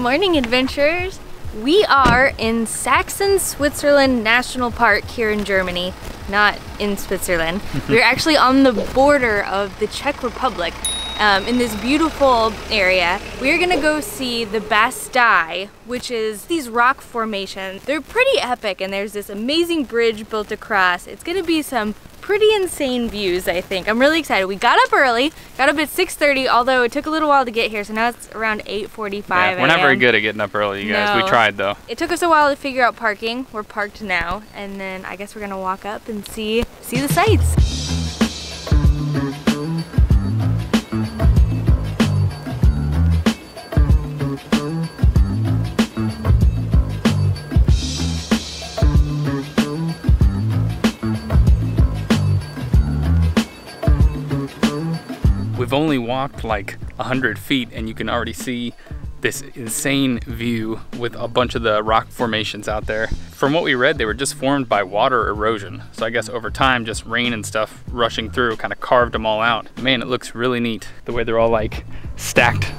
morning, adventurers. We are in Sachsen, Switzerland National Park here in Germany, not in Switzerland. We're actually on the border of the Czech Republic in this beautiful area. We're gonna go see the Bastei, which is these rock formations. They're pretty epic, and there's this amazing bridge built across. It's gonna be some pretty insane views, I think. I'm really excited. We got up early, got up at 6:30, although it took a little while to get here, so now it's around 8:45 Yeah, we're not very good at getting up early, you guys. No. We tried, though. It took us a while to figure out parking. We're parked now, and then I guess we're gonna walk up and see the sights. We've only walked like 100 feet and you can already see this insane view with a bunch of the rock formations out there. From what we read, they were just formed by water erosion. So I guess over time, just rain and stuff rushing through kind of carved them all out. Man, it looks really neat the way they're all like stacked.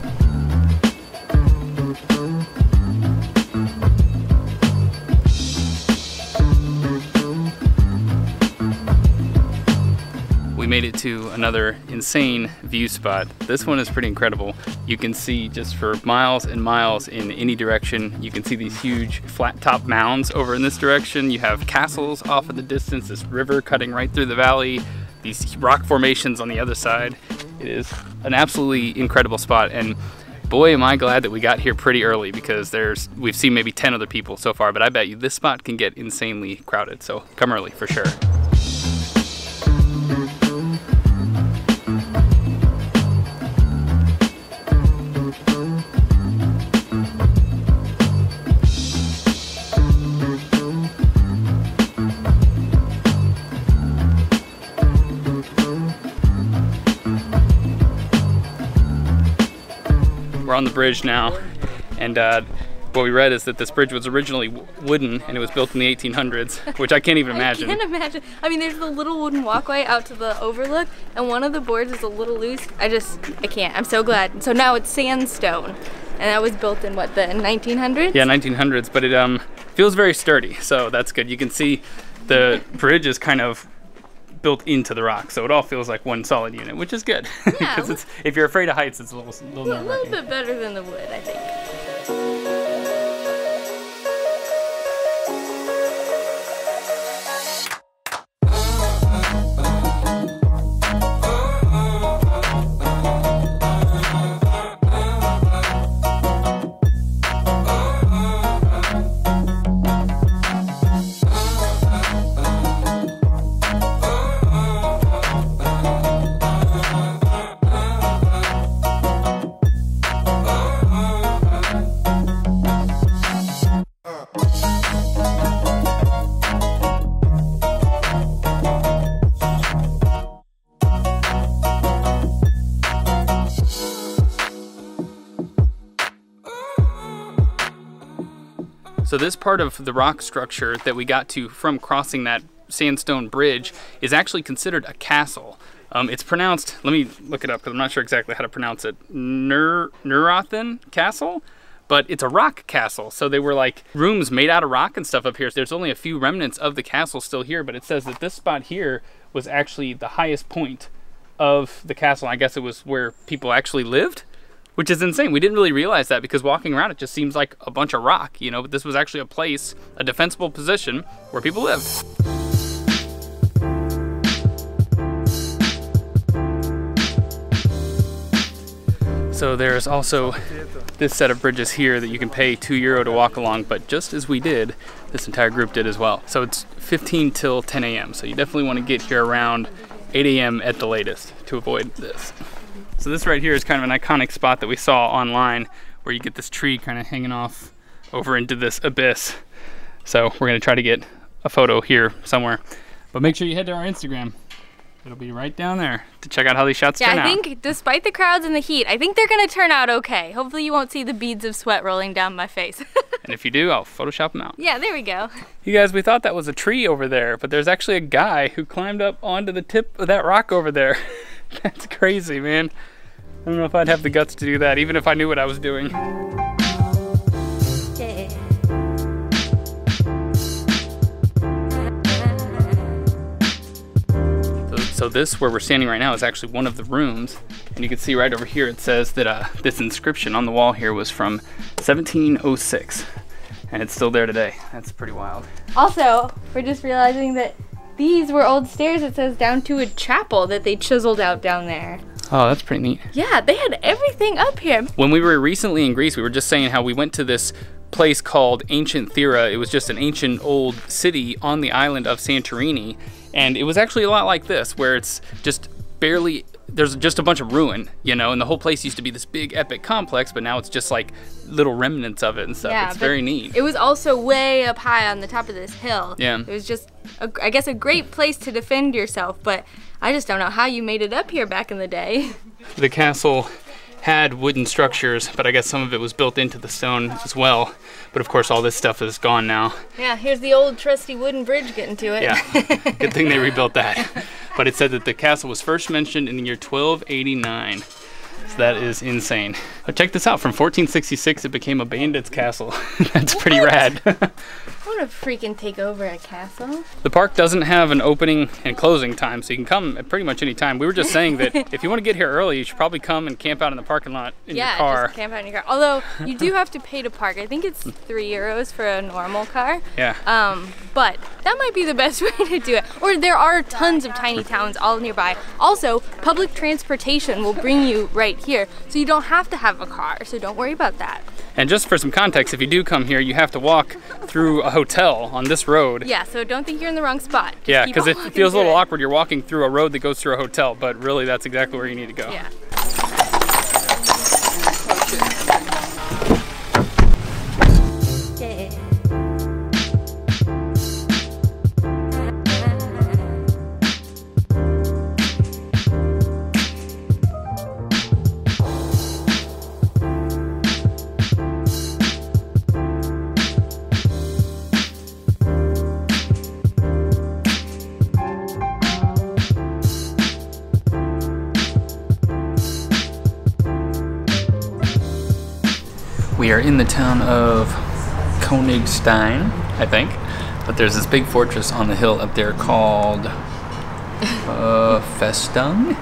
We made it to another insane view spot. This one is pretty incredible. You can see just for miles and miles in any direction. You can see these huge flat top mounds over in this direction. You have castles off in the distance, this river cutting right through the valley, these rock formations on the other side. It is an absolutely incredible spot, and boy am I glad that we got here pretty early, because we've seen maybe 10 other people so far, but I bet you this spot can get insanely crowded, so come early for sure. We're on the bridge now, and what we read is that this bridge was originally wooden and it was built in the 1800s, which I can't even imagine. I can't imagine. I mean, there's the little wooden walkway out to the overlook, and one of the boards is a little loose. I can't. I'm so glad. So now it's sandstone, and that was built in what, the 1900s? Yeah, 1900s, but it feels very sturdy, so that's good. You can see the bridge is kind of built into the rock, so it all feels like one solid unit, which is good. Yeah. Because if you're afraid of heights, it's a little nerve-wracking. A little bit better than the wood, I think. So this part of the rock structure that we got to from crossing that sandstone bridge is actually considered a castle. It's pronounced, let me look it up because I'm not sure exactly how to pronounce it, Neurathen Castle? But it's a rock castle. So they were like rooms made out of rock and stuff up here. So there's only a few remnants of the castle still here, but it says that this spot here was actually the highest point of the castle. I guess it was where people actually lived, which is insane. We didn't really realize that because walking around it just seems like a bunch of rock, you know, but this was actually a place, a defensible position where people lived. So there's also this set of bridges here that you can pay €2 to walk along, but just as we did, this entire group did as well. So it's 15 till 10 a.m. So you definitely want to get here around 8 a.m. at the latest to avoid this. So this right here is kind of an iconic spot that we saw online where you get this tree kind of hanging off over into this abyss. So we're gonna try to get a photo here somewhere. But make sure you head to our Instagram. It'll be right down there to check out how these shots turn out. Yeah, I think despite the crowds and the heat, I think they're gonna turn out okay. Hopefully you won't see the beads of sweat rolling down my face. And if you do, I'll Photoshop them out. Yeah, there we go. You guys, we thought that was a tree over there, but there's actually a guy who climbed up onto the tip of that rock over there. That's crazy, man. I don't know if I'd have the guts to do that, even if I knew what I was doing. So this, where we're standing right now, is actually one of the rooms. And you can see right over here, it says that this inscription on the wall here was from 1706. And it's still there today. That's pretty wild. Also, we're just realizing that these were old stairs, it says, down to a chapel that they chiseled out down there. Oh, that's pretty neat. Yeah, they had everything up here. When we were recently in Greece, we were just saying how we went to this place called Ancient Thera. It was just an ancient old city on the island of Santorini. And it was actually a lot like this, where it's just barely, there's just a bunch of ruin, you know, and the whole place used to be this big epic complex, but now it's just like little remnants of it and stuff. Yeah, it's very neat. It was also way up high on the top of this hill. Yeah. It was just, I guess, a great place to defend yourself, but I just don't know how you made it up here back in the day. The castle had wooden structures, but I guess some of it was built into the stone as well. But of course, all this stuff is gone now. Yeah, here's the old trusty wooden bridge getting to it. Yeah, good thing they rebuilt that. But it said that the castle was first mentioned in the year 1289. So that is insane. But check this out, from 1466, it became a bandit's castle. That's pretty rad. I want to freaking take over a castle. The park doesn't have an opening and closing time, so you can come at pretty much any time. We were just saying that if you want to get here early, you should probably come and camp out in the parking lot in your car. Yeah, just camp out in your car. Although, you do have to pay to park. I think it's €3 for a normal car. Yeah. But that might be the best way to do it. Or there are tons of tiny towns all nearby. Also, public transportation will bring you right here, so you don't have to have a car, so don't worry about that. And just for some context, if you do come here, you have to walk through a hotel on this road. Yeah, so don't think you're in the wrong spot. Just yeah, because it feels a little awkward. You're walking through a road that goes through a hotel, but really that's exactly where you need to go. Yeah. We are in the town of Königstein, I think, but there's this big fortress on the hill up there called Festung?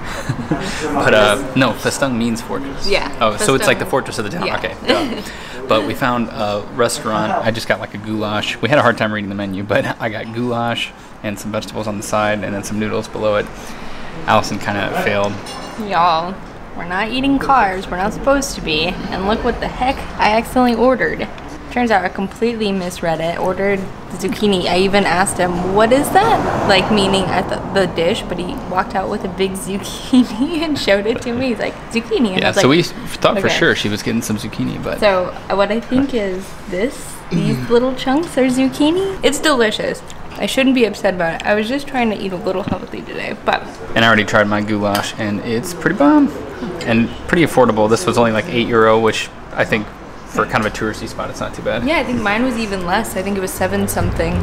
But no, Festung means fortress. Yeah. Oh, Festung. so it's like the fortress of the town. Yeah. Okay. But we found a restaurant. I just got like a goulash. We had a hard time reading the menu, but I got goulash and some vegetables on the side and then some noodles below it. Allison kind of failed. Y'all, we're not eating carbs. We're not supposed to be. And look what the heck I accidentally ordered. Turns out I completely misread it. Ordered zucchini. I even asked him, what is that? Like, meaning at the dish, but he walked out with a big zucchini and showed it to me. He's like, zucchini. And yeah, I was like, so we thought for sure she was getting some zucchini, but... So what I think is these little chunks are zucchini. It's delicious. I shouldn't be upset about it. I was just trying to eat a little healthy today, but... And I already tried my goulash, and it's pretty bomb. And pretty affordable. This was only like €8, which I think for kind of a touristy spot, it's not too bad. Yeah, I think mine was even less. I think it was 7 something.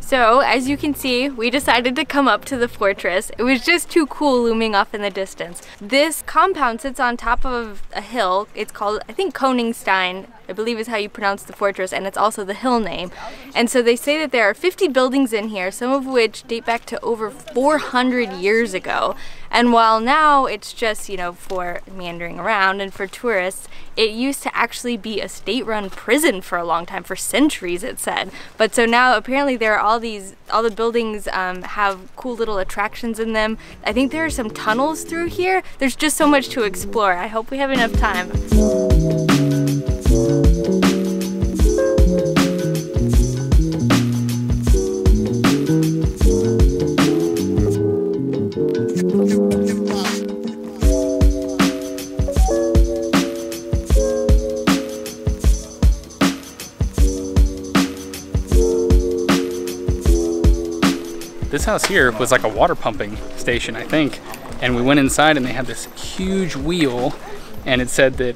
So, as you can see, we decided to come up to the fortress. It was just too cool looming off in the distance. This compound sits on top of a hill. It's called, I think, Königstein, I believe is how you pronounce the fortress, and it's also the hill name. And so they say that there are 50 buildings in here, some of which date back to over 400 years ago. And while now it's just, you know, for meandering around and for tourists, it used to actually be a state-run prison for a long time, for centuries it said. But so now apparently there are all the buildings have cool little attractions in them. I think there are some tunnels through here. There's just so much to explore. I hope we have enough time. This house here was like a water pumping station, I think. And we went inside and they had this huge wheel, and it said that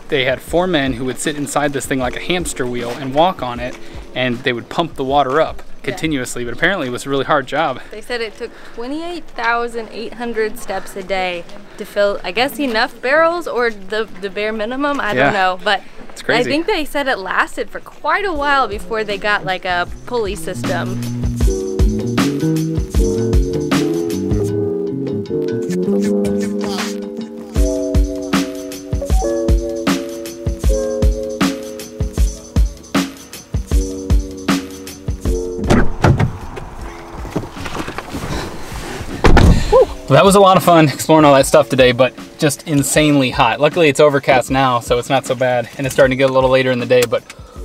they had 4 men who would sit inside this thing like a hamster wheel and walk on it, and they would pump the water up. continuously, but apparently it was a really hard job. They said it took 28,800 steps a day to fill, I guess, enough barrels or the bare minimum. I don't know, but it's crazy. I think they said it lasted for quite a while before they got like a pulley system. Well, that was a lot of fun exploring all that stuff today, but just insanely hot. Luckily it's overcast now, so it's not so bad, and it's starting to get a little later in the day, but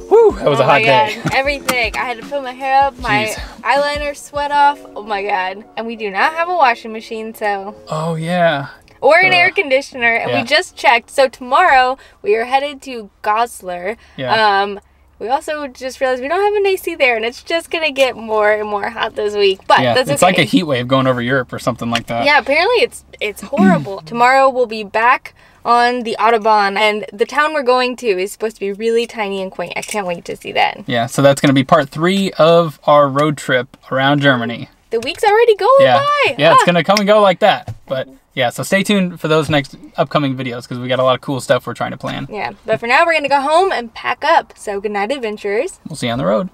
whew, that was a hot day. Everything. I had to put my hair up, my eyeliner sweat off. Oh my god. And we do not have a washing machine, so. Oh yeah. Or an air conditioner, and we just checked. So tomorrow we are headed to Goslar. Yeah. We also just realized we don't have an AC there, and it's just gonna get more and more hot this week. But that's okay. It's like a heat wave going over Europe or something like that. Yeah, apparently it's horrible. Tomorrow we'll be back on the Autobahn, and the town we're going to is supposed to be really tiny and quaint. I can't wait to see that. Yeah, so that's gonna be part 3 of our road trip around Germany. The week's already going by. Yeah, it's gonna come and go like that. But yeah, so stay tuned for those next upcoming videos because we got a lot of cool stuff we're trying to plan. Yeah, but for now we're gonna go home and pack up. So good night, adventurers. We'll see you on the road.